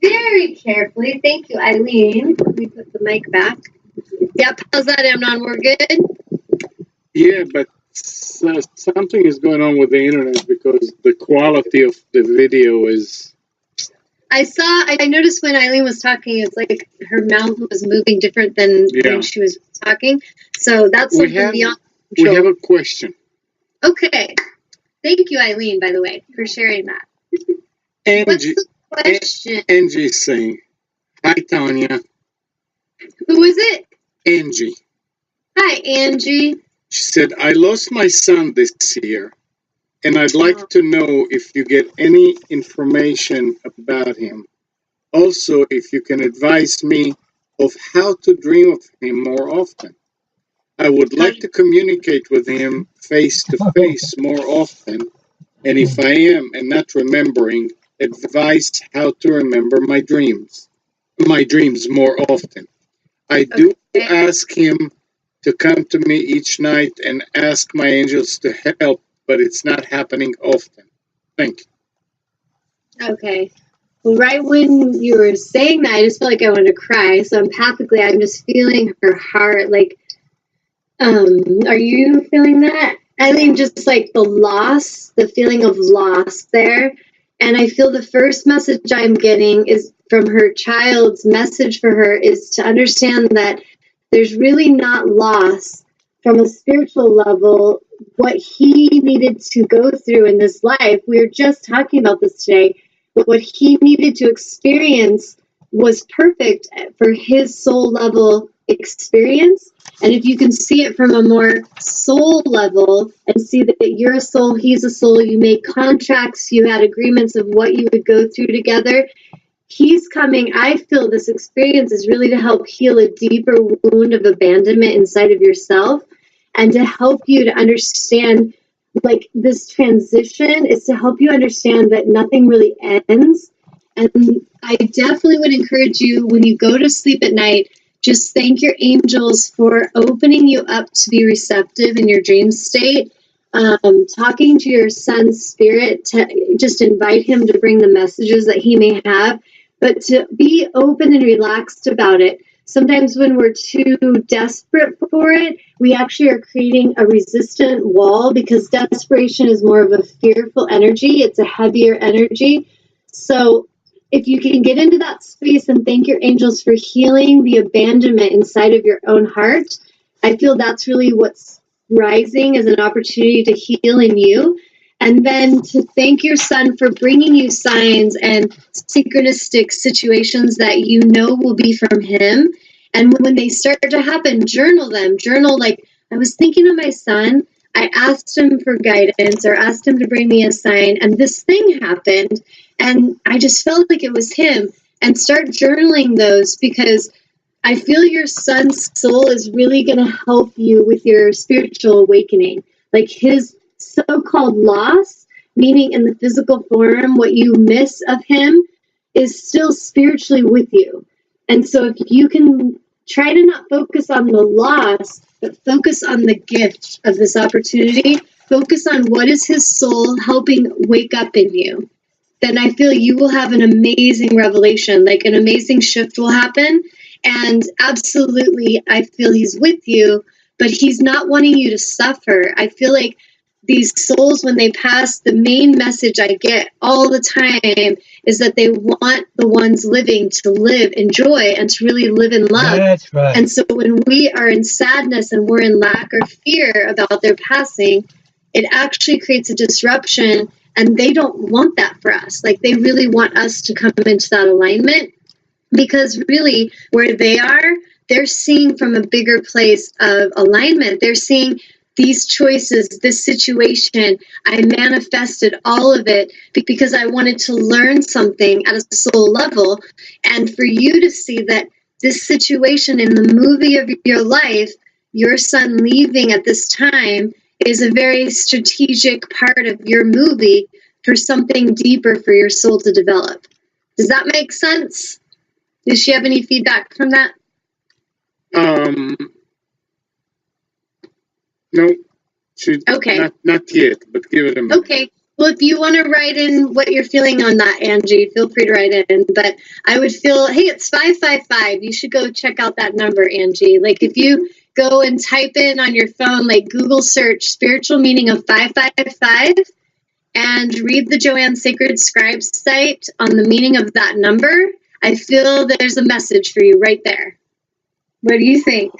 Very carefully. Thank you, Eileen. Let me put the mic back. Yep, how's that, Amnon? We're good? Yeah, but something is going on with the internet because the quality of the video is... I noticed when Eileen was talking, it's like her mouth was moving different than when she was talking. So that's something beyond control. We have a question. Okay. Thank you, Eileen, by the way, for sharing that. What's the question? Angie's saying, hi, Tanya. Who is it? Angie. Hi, Angie. She said, I lost my son this year, and I'd like to know if you get any information about him. Also, if you can advise me of how to dream of him more often. I would like to communicate with him face to face more often, and if I am and not remembering, advise how to remember my dreams more often. I do ask him to come to me each night and ask my angels to help, but it's not happening often. Thank you. Okay. Well, right when you were saying that, I just felt like I wanted to cry. So empathically, I'm just feeling her heart. Like, are you feeling that? I think just like the loss, the feeling of loss there. And I feel the first message I'm getting is from her child's message for her is to understand that there's really not loss from a spiritual level what he needed to go through in this life. We were just talking about this today. What he needed to experience was perfect for his soul level experience. And if you can see it from a more soul level and see that you're a soul, he's a soul, you made contracts, you had agreements of what you would go through together. He's coming. I feel this experience is really to help heal a deeper wound of abandonment inside of yourself and to help you to understand, like, this transition is to help you understand that nothing really ends. And I definitely would encourage you when you go to sleep at night, just thank your angels for opening you up to be receptive in your dream state. Talking to your son's spirit to just invite him to bring the messages that he may have, but to be open and relaxed about it. Sometimes when we're too desperate for it, we actually are creating a resistant wall because desperation is more of a fearful energy. It's a heavier energy. So if you can get into that space and thank your angels for healing the abandonment inside of your own heart, I feel that's really what's rising as an opportunity to heal in you. And then to thank your son for bringing you signs and synchronistic situations that you know will be from him. And when they start to happen, journal them. Journal, like, I was thinking of my son. I asked him for guidance or asked him to bring me a sign, and this thing happened. And I just felt like it was him. And start journaling those because I feel your son's soul is really going to help you with your spiritual awakening. Like his so-called loss, meaning in the physical form, what you miss of him is still spiritually with you. And so if you can try to not focus on the loss, but focus on the gift of this opportunity, focus on what is his soul helping wake up in you, then I feel you will have an amazing revelation, like an amazing shift will happen. And absolutely, I feel he's with you, but he's not wanting you to suffer. I feel like these souls, when they pass, the main message I get all the time is that they want the ones living to live in joy and to really live in love. That's right. And so when we are in sadness and we're in lack or fear about their passing, it actually creates a disruption, and they don't want that for us. Like, they really want us to come into that alignment, because really where they are, they're seeing from a bigger place of alignment. They're seeing these choices, this situation, I manifested all of it because I wanted to learn something at a soul level. And for you to see that this situation in the movie of your life, your son leaving at this time, is a very strategic part of your movie for something deeper for your soul to develop. Does that make sense? Does she have any feedback from that? No, okay. Not yet, but give it a minute. Okay. Well, if you want to write in what you're feeling on that, Angie, feel free to write in. But I would feel, hey, it's 555. You should go check out that number, Angie. Like if you go and type in on your phone, like Google search spiritual meaning of 555 and read the Joanne Sacred Scribes site on the meaning of that number, I feel there's a message for you right there. What do you think?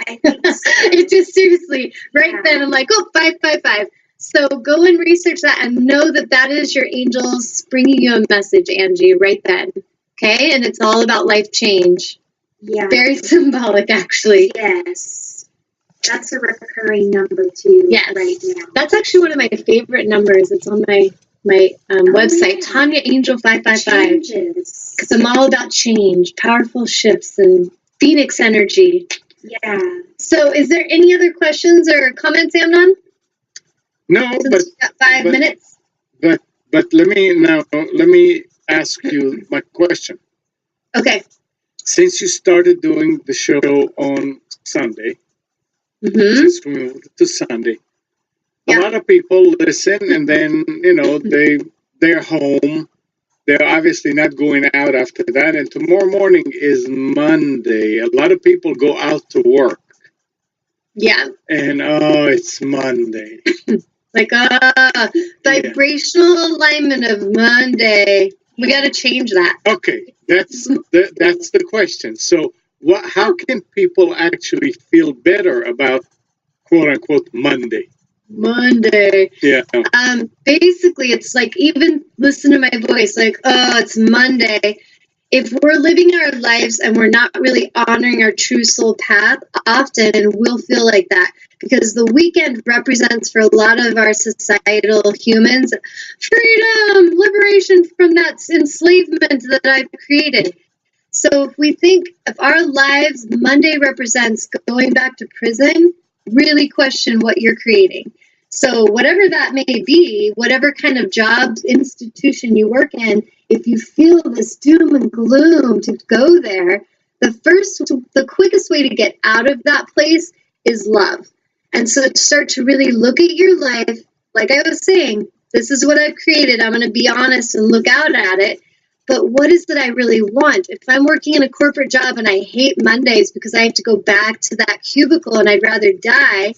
I think so. It just seriously, right then, I'm like, oh, 555. So go and research that and know that that is your angels bringing you a message, Angie, right then. Okay? And it's all about life change. Yeah. Very symbolic, actually. Yes. That's a recurring number too. Yes. Right now. That's actually one of my favorite numbers. It's on my website, yeah. Tanya Angel 555. Changes. Because I'm all about change, powerful shifts, and Phoenix energy. Yeah. So is there any other questions or comments, Amnon? No, Since but we've got 5 minutes. but let me ask you my question. Okay. Since you started doing the show on Sunday, Mm-hmm. since we moved to Sunday, Yeah. a lot of people listen and then they're home. They're obviously not going out after that. And tomorrow morning is Monday. A lot of people go out to work. Yeah. And it's Monday. Like vibrational alignment of Monday. We got to change that. Okay, that's the question. So, how can people actually feel better about quote unquote Monday? Monday. Yeah. Basically, it's like, even listen to my voice, like, oh, it's Monday. If we're living our lives and we're not really honoring our true soul path, often we'll feel like that, because the weekend represents for a lot of our societal humans freedom, liberation from that enslavement that I've created. So if we think of our lives, Monday represents going back to prison, really question what you're creating. So whatever that may be, whatever kind of job, institution you work in, if you feel this doom and gloom to go there, the quickest way to get out of that place is love. And so start to really look at your life. Like I was saying, this is what I've created. I'm going to be honest and look out at it. But what is it I really want? If I'm working in a corporate job and I hate Mondays because I have to go back to that cubicle and I'd rather die,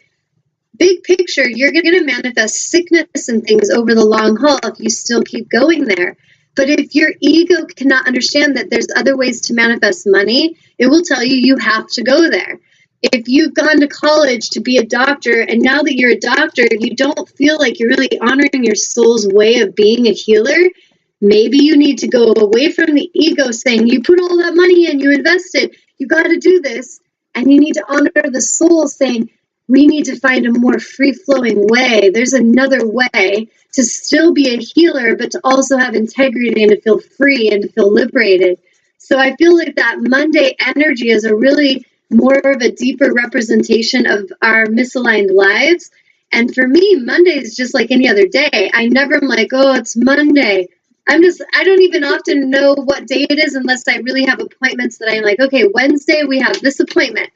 big picture, you're going to manifest sickness and things over the long haul if you still keep going there. But if your ego cannot understand that there's other ways to manifest money, it will tell you you have to go there. If you've gone to college to be a doctor, and now that you're a doctor, you don't feel like you're really honoring your soul's way of being a healer, maybe you need to go away from the ego saying, you put all that money in, you invested, you got to do this. And you need to honor the soul saying, we need to find a more free-flowing way. There's another way to still be a healer, but to also have integrity and to feel free and to feel liberated. So I feel like that Monday energy is a really more of a deeper representation of our misaligned lives. And for me, Monday is just like any other day. I never am like, oh, it's Monday. I don't even often know what day it is unless I really have appointments that I'm like, okay, Wednesday we have this appointment.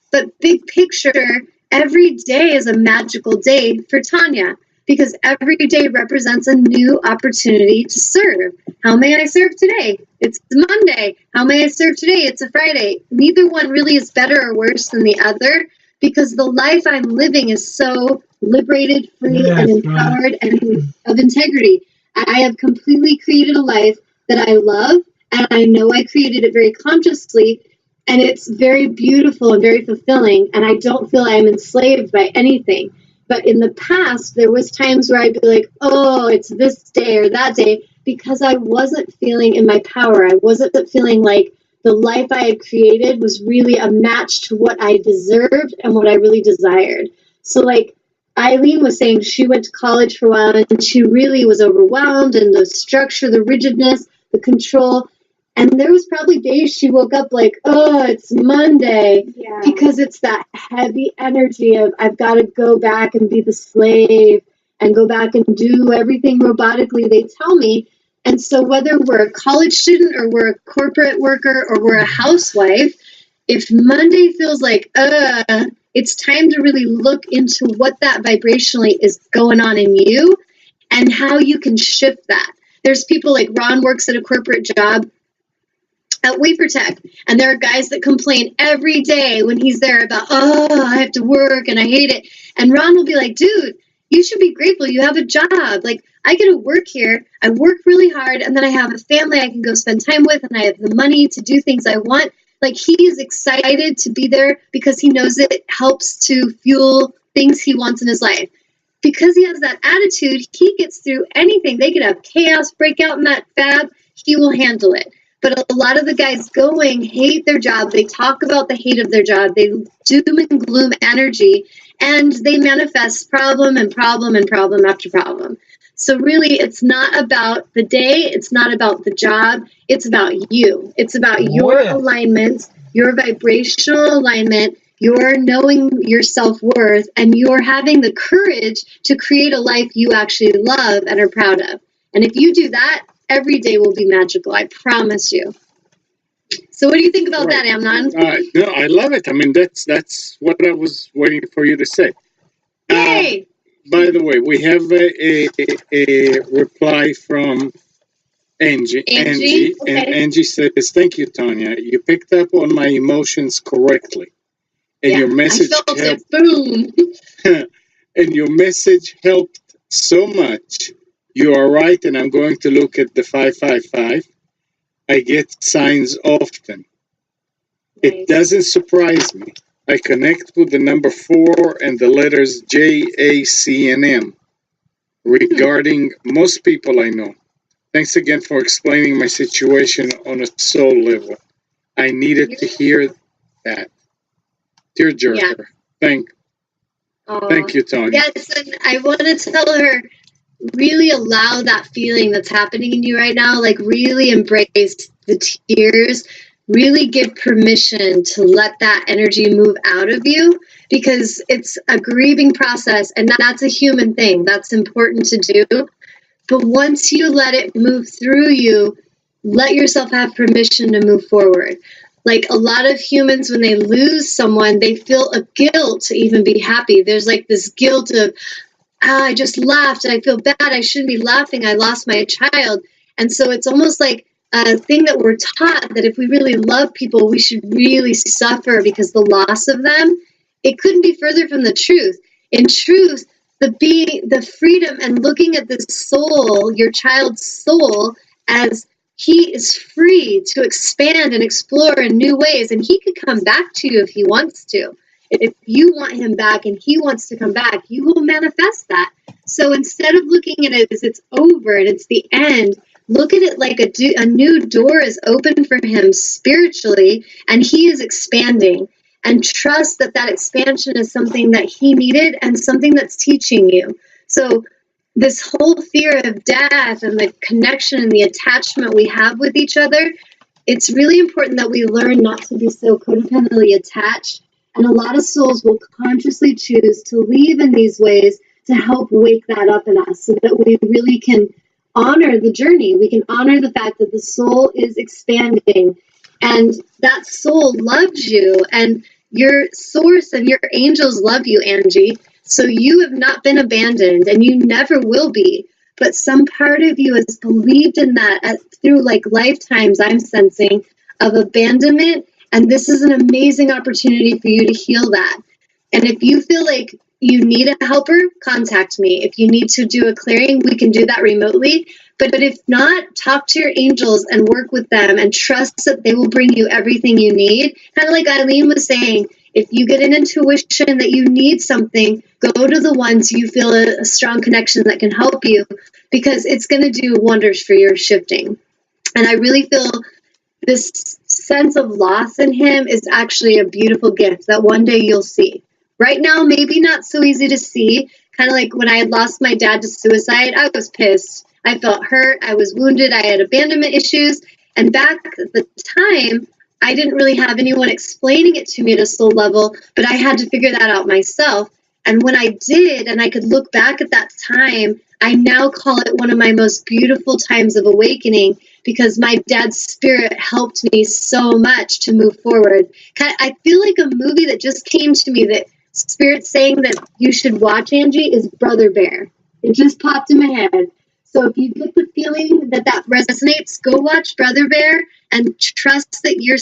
But big picture, every day is a magical day for Tanya, because every day represents a new opportunity to serve. How may I serve today? It's Monday. How may I serve today? It's a Friday. Neither one really is better or worse than the other, because the life I'm living is so liberated, free, and empowered, and of integrity. I have completely created a life that I love, and I know I created it very consciously, and it's very beautiful and very fulfilling, and I don't feel I'm enslaved by anything. But in the past, there was times where I'd be like, oh, it's this day or that day, because I wasn't feeling in my power. I wasn't feeling like the life I had created was really a match to what I deserved and what I really desired. So like Eileen was saying, she went to college for a while and she really was overwhelmed, and the structure, the rigidness, the control. And there was probably days she woke up like, oh, it's Monday, because it's that heavy energy of I've got to go back and be the slave and go back and do everything robotically they tell me. And so whether we're a college student or we're a corporate worker or we're a housewife, if Monday feels like, it's time to really look into what that vibrationally is going on in you and how you can shift that. There's people like Ron works at a corporate job at WaferTech, and there are guys that complain every day when he's there about, oh, I have to work and I hate it. And Ron will be like, dude, you should be grateful you have a job. Like, I get to work here, I work really hard, and then I have a family I can go spend time with, and I have the money to do things I want. Like, he is excited to be there because he knows it helps to fuel things he wants in his life. Because he has that attitude, he gets through anything. They could have chaos break out in that fab, he will handle it. But a lot of the guys going hate their job. They talk about the hate of their job. They doom and gloom energy, and they manifest problem and problem and problem after problem. So really, it's not about the day. It's not about the job. It's about you. It's about your alignment, your vibrational alignment, your knowing your self-worth, and you're having the courage to create a life you actually love and are proud of. And if you do that, every day will be magical. I promise you. So what do you think about that, Amnon? No, I love it. I mean, that's what I was waiting for you to say. Yay! By the way, we have a reply from Angie. Okay. And Angie says, "Thank you, Tanya. You picked up on my emotions correctly, and your message I felt helped. it. Boom. And your message helped so much. You are right, and I'm going to look at the 555. I get signs often. Nice. It doesn't surprise me. I connect with the number 4 and the letters J, A, C, and M regarding most people I know. Thanks again for explaining my situation on a soul level. I needed to hear that. Tearjerker. Thank you, Tony. Yes, and I want to tell her, really allow that feeling that's happening in you right now. Like, really embrace the tears. Really give permission to let that energy move out of you, because it's a grieving process, and that's a human thing. That's important to do. But once you let it move through you, let yourself have permission to move forward. Like, a lot of humans, when they lose someone, they feel a guilt to even be happy. There's like this guilt of, I just laughed and I feel bad. I shouldn't be laughing. I lost my child. And so it's almost like a thing that we're taught that if we really love people, we should really suffer because the loss of them. It couldn't be further from the truth. In truth, the freedom and looking at this soul, your child's soul, as he is free to expand and explore in new ways, and he could come back to you if he wants to. If you want him back and he wants to come back, you will manifest that. So instead of looking at it as it's over and it's the end, look at it like a new door is open for him spiritually, and he is expanding. And trust that that expansion is something that he needed and something that's teaching you. So this whole fear of death and the connection and the attachment we have with each other, it's really important that we learn not to be so codependently attached. And a lot of souls will consciously choose to leave in these ways to help wake that up in us, so that we really can honor the journey. We can honor the fact that the soul is expanding, and that soul loves you, and your source and your angels love you, Angie. So you have not been abandoned, and you never will be. But some part of you has believed in that through like lifetimes, I'm sensing, of abandonment. And this is an amazing opportunity for you to heal that. And if you feel like you need a helper, contact me. If you need to do a clearing, we can do that remotely. But if not, talk to your angels and work with them and trust that they will bring you everything you need. Kind of like Eileen was saying, if you get an intuition that you need something, go to the ones you feel a strong connection that can help you, because it's going to do wonders for your shifting. And I really feel this sense of loss in him is actually a beautiful gift that one day you'll see. Right now, maybe not so easy to see. Kind of like when I had lost my dad to suicide, I was pissed. I felt hurt. I was wounded. I had abandonment issues. And back at the time, I didn't really have anyone explaining it to me at a soul level, but I had to figure that out myself. And when I did, and I could look back at that time, I now call it one of my most beautiful times of awakening, because my dad's spirit helped me so much to move forward. I feel like a movie that just came to me that Spirit's saying that you should watch, Angie, is Brother Bear. It just popped in my head. So if you get the feeling that that resonates, go watch Brother Bear and trust that you're